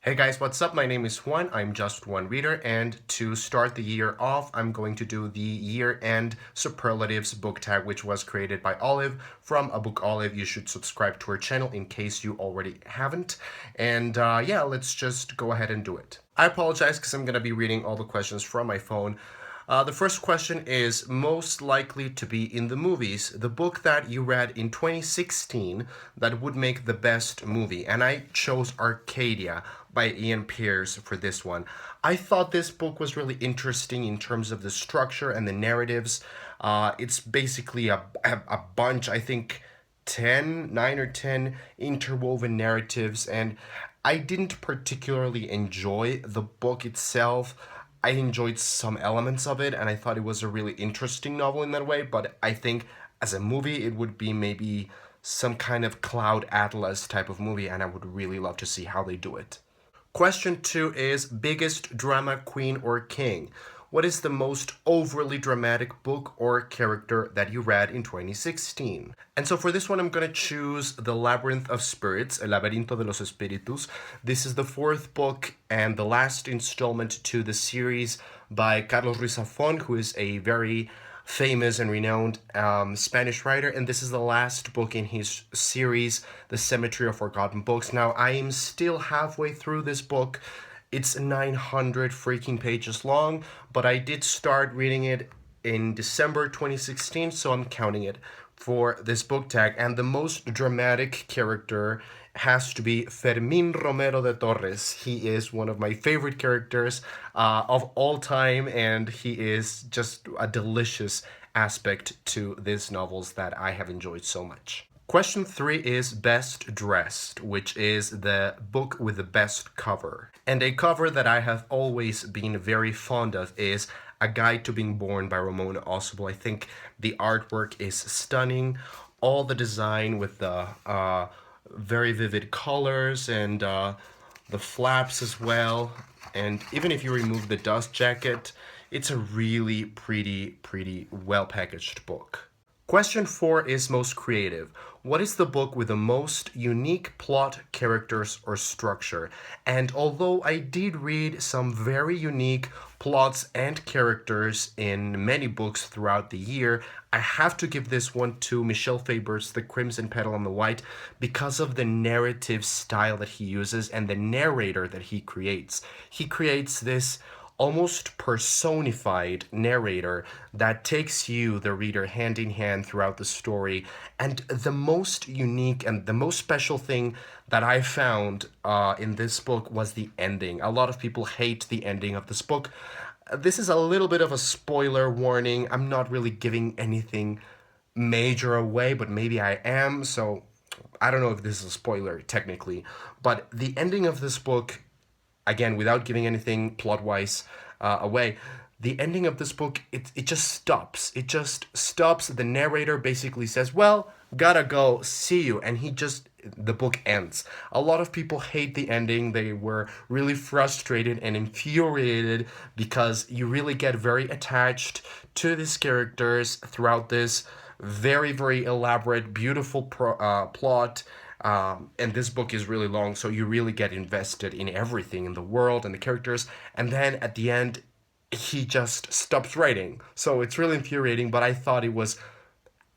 Hey guys, what's up? My name is Juan. I'm just one reader, and to start the year off, I'm going to do the year-end Superlatives book tag, which was created by Olive from A Book Olive. You should subscribe to her channel in case you already haven't. And yeah, let's just go ahead and do it. I apologize because I'm going to be reading all the questions from my phone. The first question is most likely to be in the movies, the book that you read in 2016 that would make the best movie. And I chose Arcadia by Ian Pierce for this one. I thought this book was really interesting in terms of the structure and the narratives. It's basically a bunch, I think 9 or 10 interwoven narratives, and I didn't particularly enjoy the book itself. I enjoyed some elements of it, and I thought it was a really interesting novel in that way, but I think as a movie, it would be maybe some kind of Cloud Atlas type of movie, and I would really love to see how they do it. Question 2 is biggest drama queen or king. What is the most overly dramatic book or character that you read in 2016? And so for this one, I'm going to choose The Labyrinth of Spirits, El Laberinto de los Espíritus. This is the fourth book and the last installment to the series by Carlos Ruiz Zafón, who is a very famous and renowned Spanish writer, and this is the last book in his series, The Cemetery of Forgotten Books. Now, I am still halfway through this book. It's 900 freaking pages long, but I did start reading it in December 2016, so I'm counting it for this book tag. And the most dramatic character has to be Fermín Romero de Torres. He is one of my favorite characters of all time, and he is just a delicious aspect to these novels that I have enjoyed so much. Question 3 is Best Dressed, which is the book with the best cover. And a cover that I have always been very fond of is A Guide to Being Born by Ramona Oswald. I think the artwork is stunning. All the design with the very vivid colors and the flaps as well. And even if you remove the dust jacket, it's a really pretty well-packaged book. Question 4 is most creative. What is the book with the most unique plot, characters, or structure? And although I did read some very unique plots and characters in many books throughout the year, I have to give this one to Michel Faber's The Crimson Petal and the White because of the narrative style that he uses and the narrator that he creates. He creates this almost personified narrator that takes you, the reader, hand in hand throughout the story. And the most unique and the most special thing that I found in this book was the ending. A lot of people hate the ending of this book. This is a little bit of a spoiler warning. I'm not really giving anything major away, but maybe I am, so I don't know if this is a spoiler technically. But the ending of this book, again, without giving anything plot-wise away, the ending of this book, it just stops. It just stops. The narrator basically says, well, gotta go, see you. And the book ends. A lot of people hate the ending. They were really frustrated and infuriated because you really get very attached to these characters throughout this very elaborate, beautiful plot. And this book is really long, so you really get invested in everything, in the world and the characters, and then at the end, he just stops writing. So it's really infuriating, but I thought it was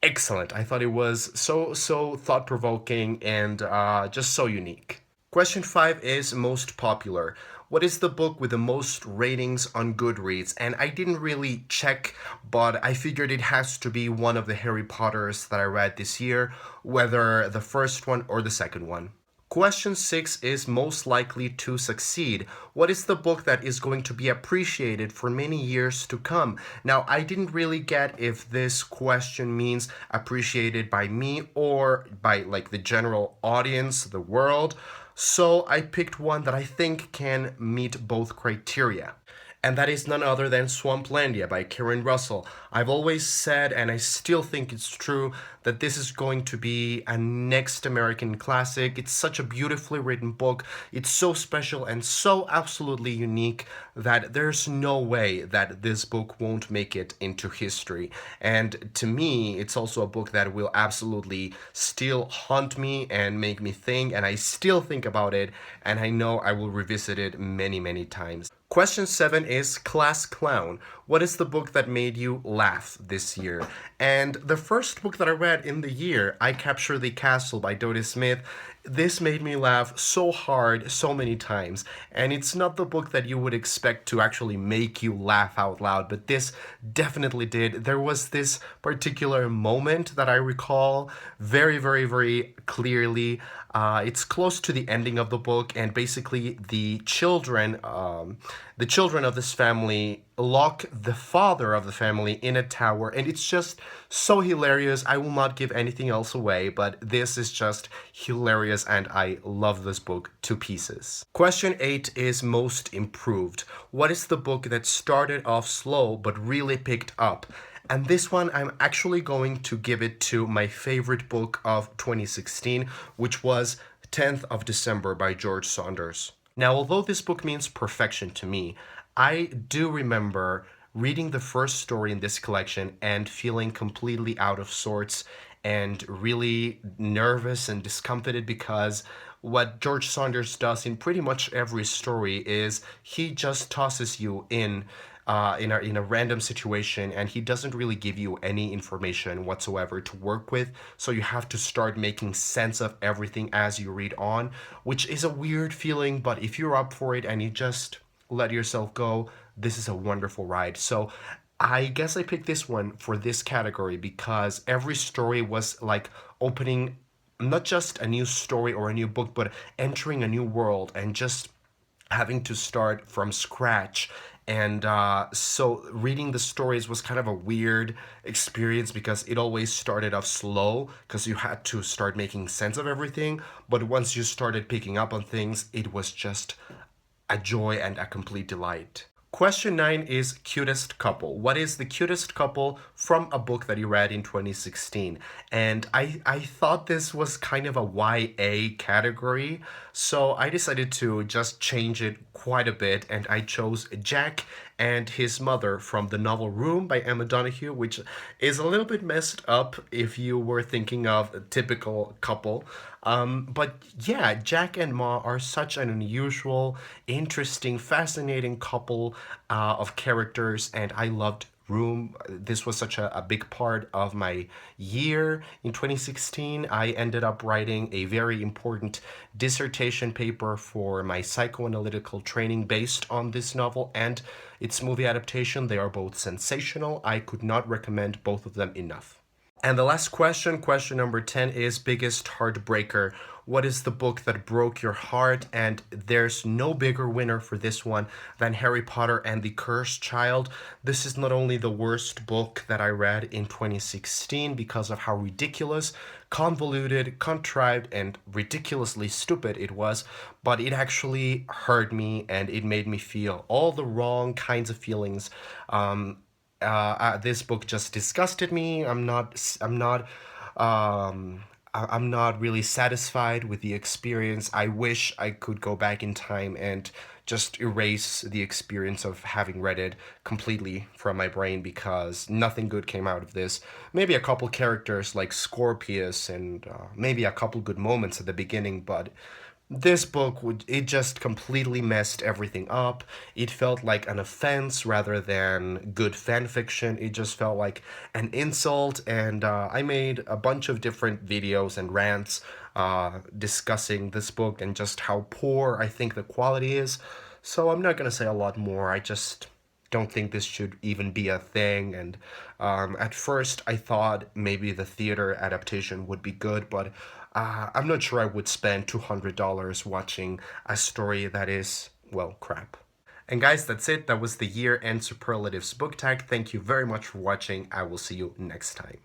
excellent. I thought it was so thought-provoking and just so unique. Question 5 is most popular. What is the book with the most ratings on Goodreads? And I didn't really check, but I figured it has to be one of the Harry Potters that I read this year, whether the first one or the second one. Question 6 is most likely to succeed. What is the book that is going to be appreciated for many years to come? Now, I didn't really get if this question means appreciated by me or by like the general audience, the world. So I picked one that I think can meet both criteria. And that is none other than Swamplandia by Karen Russell. I've always said, and I still think it's true, that this is going to be a next American classic. It's such a beautifully written book. It's so special and so absolutely unique that there's no way that this book won't make it into history. And to me, it's also a book that will absolutely still haunt me and make me think, and I still think about it, and I know I will revisit it many, many times. Question 7 is Class Clown. What is the book that made you laugh this year? And the first book that I read in the year, I Capture the Castle by Dodie Smith, this made me laugh so hard so many times. And it's not the book that you would expect to actually make you laugh out loud, but this definitely did. There was this particular moment that I recall very, very, very clearly. It's close to the ending of the book, and basically the children of this family lock the father of the family in a tower, and it's just so hilarious. I will not give anything else away, but this is just hilarious, and I love this book to pieces. Question 8 is Most Improved. What is the book that started off slow but really picked up? And this one, I'm actually going to give it to my favorite book of 2016, which was 10th of December by George Saunders. Now, although this book means perfection to me, I do remember reading the first story in this collection and feeling completely out of sorts and really nervous and discomfited because what George Saunders does in pretty much every story is he just tosses you in a random situation, and he doesn't really give you any information whatsoever to work with, so you have to start making sense of everything as you read on, which is a weird feeling, but if you're up for it and you just let yourself go, this is a wonderful ride. So I guess I picked this one for this category because every story was like opening not just a new story or a new book, but entering a new world and just having to start from scratch. And so reading the stories was kind of a weird experience because it always started off slow because you had to start making sense of everything. But once you started picking up on things, it was just a joy and a complete delight. Question 9 is Cutest Couple. What is the cutest couple from a book that you read in 2016? And I thought this was kind of a YA category, so I decided to just change it quite a bit, and I chose Jack and his mother from the novel Room by Emma Donoghue, which is a little bit messed up if you were thinking of a typical couple. But yeah, Jack and Ma are such an unusual, interesting, fascinating couple of characters, and I loved Room. This was such a big part of my year in 2016. I ended up writing a very important dissertation paper for my psychoanalytical training based on this novel and its movie adaptation. They are both sensational. I could not recommend both of them enough. And the last question, question number 10, is Biggest Heartbreaker. What is the book that broke your heart? And there's no bigger winner for this one than Harry Potter and the Cursed Child. This is not only the worst book that I read in 2016 because of how ridiculous, convoluted, contrived, and ridiculously stupid it was, but it actually hurt me and it made me feel all the wrong kinds of feelings. This book just disgusted me. I'm not really satisfied with the experience. I wish I could go back in time and just erase the experience of having read it completely from my brain because nothing good came out of this. Maybe a couple characters like Scorpius and maybe a couple good moments at the beginning, but this book it just completely messed everything up. It felt like an offense rather than good fan fiction. It just felt like an insult, and I made a bunch of different videos and rants discussing this book and just how poor I think the quality is. So I'm not gonna say a lot more. I just don't think this should even be a thing. And at first, I thought maybe the theater adaptation would be good, but I'm not sure I would spend $200 watching a story that is, well, crap. And guys, that's it. That was the year-end Superlatives book tag. Thank you very much for watching. I will see you next time.